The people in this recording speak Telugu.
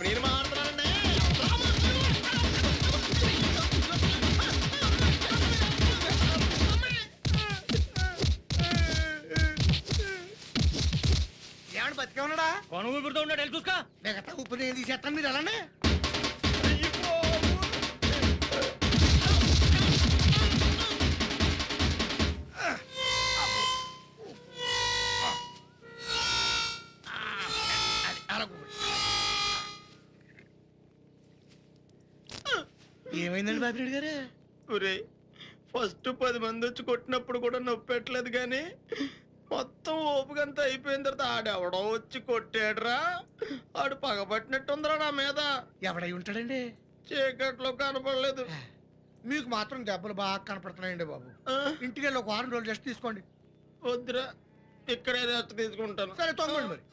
నేను మాట్లాడుతున్నానండి. ఏమంటే బతికే ఉన్నాడా? కొను ఊపిరితో ఉన్నాడు, వెళ్ళి చూసుకో. మిగతా ఉప్పు నేను తీసేస్తాను, మీరు ఎలాండి? ఏమైందండి బాబిరెడ్డి గారు? ఒరే, ఫస్ట్ 10 మంది వచ్చి కొట్టినప్పుడు కూడా నొప్పి పెట్టలేదు కానీ మొత్తం ఓపుకంతా అయిపోయిన తర్వాత ఆడెవడో వచ్చి కొట్టాడురా. ఆడు పగబట్టినట్టుందిరా నా మీద. ఎవడై ఉంటాడండి? చీకట్లో కనపడలేదు. మీకు మాత్రం దెబ్బలు బాగా కనపడుతున్నాయండి బాబు. ఇంటికి వెళ్ళి ఒక వారం రోజులు రెస్ట్ తీసుకోండి. వద్దురా, ఇక్కడే రెస్ట్ తీసుకుంటాను. సరే తొంగండి మరి.